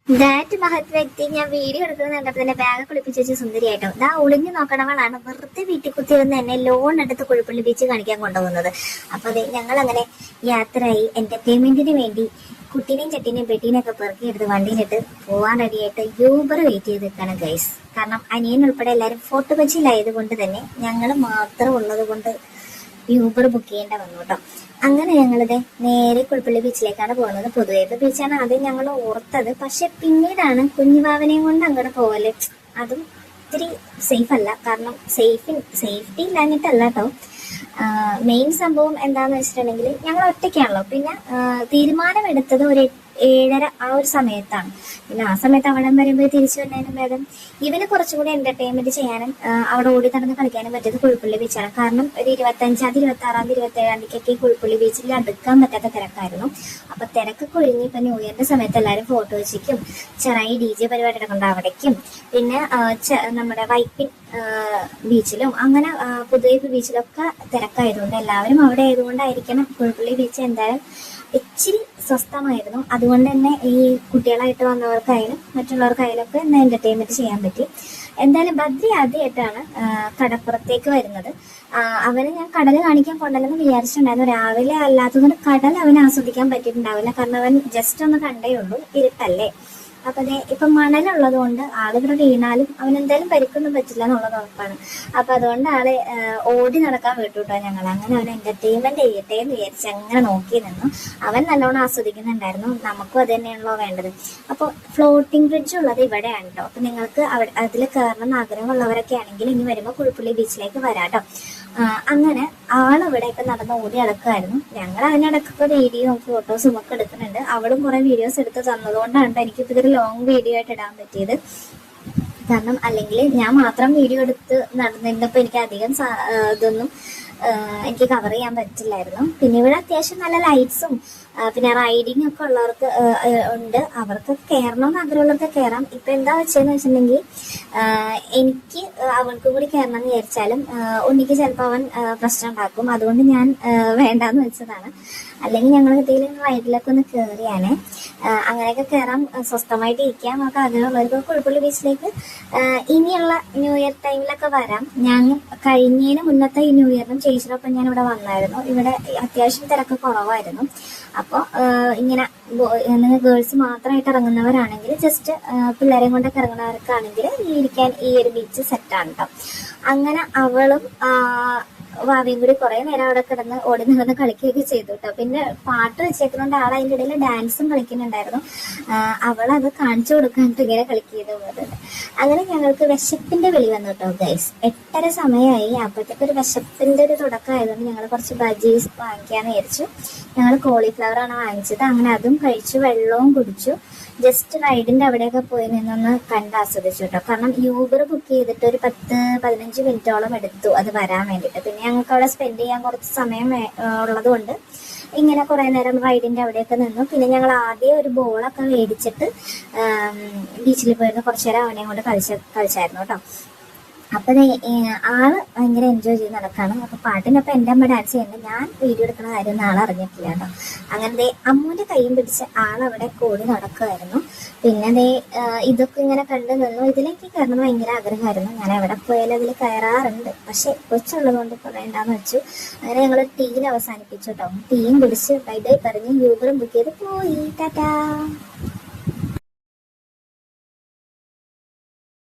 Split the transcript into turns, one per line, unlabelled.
That മഹത് വ്യക്തി ഞാൻ വീഡിയോ എടുക്കുന്നത് കണ്ടപ്പോൾ തന്നെ ബാഗ് കുളിപ്പിച്ച് വെച്ച് സുന്ദരിയായിട്ടോ ദാ ഒളിഞ്ഞു നോക്കണവളാണ് വെറുതെ വീട്ടിൽ കുത്തിയിരുന്ന് എന്നെ ലോൺ എടുത്ത് കുഴിപ്പള്ളി ബീച്ച് കാണിക്കാൻ കൊണ്ടുപോകുന്നത്. അപ്പൊ അതെ ഞങ്ങൾ അങ്ങനെ യാത്രയായി എന്റർടൈൻമെന്റിന് വേണ്ടി കുട്ടീനെയും ചട്ടീനെയും പെട്ടീനെയും ഒക്കെ പെറുക്കിയെടുത്ത് വണ്ടിയിലിട്ട് പോവാൻ റെഡിയായിട്ട് യൂബർ വെയിറ്റ് ചെയ്ത് നിൽക്കാണ് ഗൈസ്. കാരണം അനിയൻ ഉൾപ്പെടെ എല്ലാവരും ഫോർട്ട് കൊച്ചിയിലായത് കൊണ്ട് തന്നെ ഞങ്ങൾ മാത്രം ഉള്ളത് കൊണ്ട് യൂബർ ബുക്ക് ചെയ്യേണ്ട വന്നു കേട്ടോ. അങ്ങനെ ഞങ്ങളിത് നേരെ കുഴിപ്പള്ളി ബീച്ചിലേക്കാണ് പോകുന്നത്. പൊതുവേപ്പ് ബീച്ചാണ് ആദ്യം ഞങ്ങൾ ഓർത്തത്, പക്ഷെ പിന്നീടാണ് കുഞ്ഞുവാവനെയും കൊണ്ട് അങ്ങോട്ട് പോകല്. അതും ഇത്തിരി സേഫ് അല്ല, കാരണം സേഫ്റ്റി ഇല്ലാഞ്ഞിട്ടല്ല കേട്ടോ. മെയിൻ സംഭവം എന്താന്ന് വെച്ചിട്ടുണ്ടെങ്കിൽ ഞങ്ങൾ ഒറ്റയ്ക്കാണല്ലോ. പിന്നെ തീരുമാനമെടുത്തത് ഒരു 7:30 ആ ഒരു സമയത്താണ്. പിന്നെ ആ സമയത്ത് അവിടം വരുമ്പോൾ തിരിച്ചു വരുന്നതിനും ഭേദം ഇവന് കുറച്ചും കൂടി എന്റർടൈൻമെന്റ് ചെയ്യാനും അവിടെ ഓടി നടന്ന് കളിക്കാനും പറ്റിയത് കുഴിപ്പള്ളി ബീച്ചാണ്. കാരണം ഒരു 25-ാം തീയതി 26-ാം തീയതി 27-ാം തീയതിക്കൊക്കെ കുഴിപ്പള്ളി ബീച്ചിൽ അടുക്കാൻ പറ്റാത്ത തിരക്കായിരുന്നു. അപ്പൊ തിരക്കൊക്കെ ഒഴിഞ്ഞ് ഇപ്പൊ ന്യൂ ഇയറിന്റെ സമയത്ത് എല്ലാവരും ഫോട്ടോ വെച്ചിരിക്കും, ചെറിയ DJ പരിപാടി നടക്കുന്നുണ്ട് അവിടേക്കും. പിന്നെ നമ്മുടെ വൈപ്പിൻ ബീച്ചിലും അങ്ങനെ പുതുവൈപ്പ് ബീച്ചിലൊക്കെ തിരക്കായതുകൊണ്ട് എല്ലാവരും അവിടെ ആയതുകൊണ്ടായിരിക്കണം കുഴിപ്പള്ളി ബീച്ച് എന്തായാലും ഇച്ചിരി സ്വസ്ഥമായിരുന്നു. അതുകൊണ്ട് തന്നെ ഈ കുട്ടികളായിട്ട് വന്നവർക്കായാലും മറ്റുള്ളവർക്കായാലും ഒക്കെ ഇന്ന് എന്റർടൈൻമെന്റ് ചെയ്യാൻ പറ്റി. എന്തായാലും ബദ്രി ആദ്യമായിട്ടാണ് കടപ്പുറത്തേക്ക് വരുന്നത്. അവന് ഞാൻ കടൽ കാണിക്കാൻ കൊണ്ടല്ലെന്ന് വിചാരിച്ചിട്ടുണ്ടായിരുന്നു. രാവിലെ അല്ലാത്തതുകൊണ്ട് കടൽ അവന് ആസ്വദിക്കാൻ പറ്റിയിട്ടുണ്ടാവില്ല, കാരണം അവൻ ജസ്റ്റ് ഒന്ന് കണ്ടേ ഉള്ളൂ, ഇരുട്ടല്ലേ. അപ്പൊ അതെ ഇപ്പൊ മണലുള്ളത് കൊണ്ട് ആളിവിടെ വീണാലും അവനെന്തായാലും പരിക്കൊന്നും പറ്റില്ല എന്നുള്ളത് ഉറപ്പാണ്. അപ്പൊ അതുകൊണ്ട് ആള് ഓടി നടക്കാൻ വിട്ടുട്ടോ ഞങ്ങൾ. അങ്ങനെ അവൻ എന്റർടൈൻമെന്റ് ചെയ്യട്ടെ എന്ന് വിചാരിച്ച് അങ്ങനെ നോക്കി നിന്നു. അവൻ നല്ലോണം ആസ്വദിക്കുന്നുണ്ടായിരുന്നു. നമുക്കും അത് തന്നെയാണല്ലോ വേണ്ടത്. അപ്പോൾ ഫ്ലോട്ടിംഗ് ബ്രിഡ്ജ് ഉള്ളത് ഇവിടെയാണ് കേട്ടോ. അപ്പൊ നിങ്ങൾക്ക് അതിൽ കയറണം എന്ന് ആഗ്രഹമുള്ളവരൊക്കെ ആണെങ്കിൽ ഇനി വരുമ്പോൾ കുഴിപ്പള്ളി ബീച്ചിലേക്ക് വരാട്ടോ. അങ്ങനെ ആളിവിടെ ഇപ്പൊ നടന്ന് ഓടി നടക്കുമായിരുന്നു. ഞങ്ങൾ അതിനിടക്കൊക്കെ വീഡിയോയും ഫോട്ടോസും ഒക്കെ എടുക്കുന്നുണ്ട്. അവളും കുറെ വീഡിയോസ് എടുത്ത് തന്നതുകൊണ്ടാണ് എനിക്കിപ്പോ ഇതൊരു ലോങ് വീഡിയോ ആയിട്ട് ഇടാൻ പറ്റിയത്. കാരണം അല്ലെങ്കിൽ ഞാൻ മാത്രം വീഡിയോ എടുത്ത് നടന്നിരുന്നപ്പോൾ എനിക്ക് അധികം ഇതൊന്നും എനിക്ക് കവർ ചെയ്യാൻ പറ്റില്ലായിരുന്നു. പിന്നെ ഇവിടെ അത്യാവശ്യം നല്ല ലൈറ്റ്സും പിന്നെ റൈഡിങ് ഒക്കെ ഉള്ളവർക്ക് ഉണ്ട്. അവർക്ക് കയറണമെന്ന് ആഗ്രഹമുള്ളവർക്ക് കയറാം. ഇപ്പൊ എന്താ വെച്ചതെന്ന് വെച്ചിട്ടുണ്ടെങ്കിൽ എനിക്ക് അവൾക്കും കൂടി കയറണം എന്ന് വിചാരിച്ചാലും ഉണ്ണിക്ക് ചിലപ്പോൾ അവൻ പ്രശ്നം ഉണ്ടാക്കും. അതുകൊണ്ട് ഞാൻ വേണ്ടാന്ന് വെച്ചതാണ്. അല്ലെങ്കിൽ ഞങ്ങൾ എന്തെങ്കിലും റൈഡിലൊക്കെ ഒന്ന് കയറിയാനെ അങ്ങനെയൊക്കെ കയറാൻ സ്വസ്ഥമായിട്ട് ഇരിക്കാൻ നമുക്ക് ആഗ്രഹമുള്ളവർക്ക് കുഴിപ്പള്ളി ബീച്ചിലേക്ക് ഇനിയുള്ള ന്യൂ ഇയർ ടൈമിലൊക്കെ വരാം. ഞാൻ കഴിഞ്ഞതിന് മുന്നത്തെ ഈ ന്യൂ ഇയറിനും ചേച്ചിനൊപ്പം ഞാൻ ഇവിടെ വന്നായിരുന്നു. ഇവിടെ അത്യാവശ്യം തിരക്ക് കുറവായിരുന്നു. അപ്പോൾ ഇങ്ങനെ നിങ്ങൾ ഗേൾസ് മാത്രമായിട്ട് ഇറങ്ങുന്നവരാണെങ്കിൽ ജസ്റ്റ് പിള്ളേരെയും കൊണ്ടൊക്കെ ഇറങ്ങുന്നവർക്കാണെങ്കിൽ ഇരിക്കാൻ ഈ ഒരു ബീച്ച് സെറ്റാണ് കേട്ടോ. അങ്ങനെ അവളും വാവയും കൂടി കുറെ നേരം അവിടെ കിടന്ന് ഓടി നടന്ന് കളിക്കുകയൊക്കെ ചെയ്തു കേട്ടോ. പിന്നെ പാട്ട് വെച്ചേക്കുന്നതുകൊണ്ട് ആൾ അതിൻ്റെ ഇടയിൽ ഡാൻസും കളിക്കുന്നുണ്ടായിരുന്നു. അവളത് കാണിച്ചു കൊടുക്കാനായിട്ട് ഇങ്ങനെ കളിക്കുന്നത് പോകുന്നുണ്ട്. അങ്ങനെ ഞങ്ങൾക്ക് വിശപ്പിന്റെ വിളി വന്നു കേട്ടോ ഗൈസ്. 8:30 സമയമായി. അപ്പോഴത്തേക്ക് ഒരു വിശപ്പിന്റെ ഒരു തുടക്കമായതുകൊണ്ട് ഞങ്ങൾ കുറച്ച് ബജീസ് വാങ്ങിക്കാന്ന് വിചാരിച്ചു. ഞങ്ങൾ കോളിഫ്ലവർ ആണ് വാങ്ങിച്ചത്. അങ്ങനെ അതും കഴിച്ചു, വെള്ളവും കുടിച്ചു. ജസ്റ്റ് റൈഡിന്റെ അവിടെയൊക്കെ പോയി നിന്നൊന്ന് കണ്ട് ആസ്വദിച്ചു കേട്ടോ. കാരണം യൂബർ ബുക്ക് ചെയ്തിട്ട് ഒരു 10-15 മിനിറ്റോളം എടുത്തു അത് വരാൻ വേണ്ടിയിട്ട്. പിന്നെ ഞങ്ങൾക്ക് അവിടെ സ്പെൻഡ് ചെയ്യാൻ കുറച്ച് സമയം ഉള്ളത് കൊണ്ട് ഇങ്ങനെ കുറെ നേരം റൈഡിന്റെ അവിടെയൊക്കെ നിന്നു. പിന്നെ ഞങ്ങൾ ആദ്യം ഒരു ബോളൊക്കെ മേടിച്ചിട്ട് ബീച്ചിൽ പോയിരുന്നു. കുറച്ചു നേരം അവനെയും കൊണ്ട് കളിച്ചായിരുന്നു കേട്ടോ. അപ്പൊ ആള് ഭയങ്കര എൻജോയ് ചെയ്ത് നടക്കാണ്. അപ്പൊ പാട്ടിനൊപ്പം എൻ്റെ അമ്മ ഡാൻസ് ചെയ്യുന്നുണ്ട്. ഞാൻ വീഡിയോ എടുക്കുന്ന കാര്യം ആൾ അറിഞ്ഞിട്ടില്ല കേട്ടോ. അങ്ങനെ അമ്മൂന്റെ കൈയും പിടിച്ച് ആളവിടെ കൂടി നടക്കുമായിരുന്നു. പിന്നെ ഇതൊക്കെ ഇങ്ങനെ കണ്ടു നിന്നു. ഇതിലേക്ക് കയറണം ഭയങ്കര ആഗ്രഹമായിരുന്നു. ഞാൻ എവിടെ പോയാലും അതിൽ കയറാറുണ്ട്, പക്ഷെ കൊച്ചുള്ളത് കൊണ്ട് ഇപ്പൊ വേണ്ടാന്ന് വെച്ചു. അങ്ങനെ ഞങ്ങൾ ടീയിൽ അവസാനിപ്പിച്ചു കേട്ടോ. ടീയും പിടിച്ച് ബൈ ബൈ പറഞ്ഞ് യൂബറും ബുക്ക് ചെയ്ത് പോയി. ടാറ്റാ.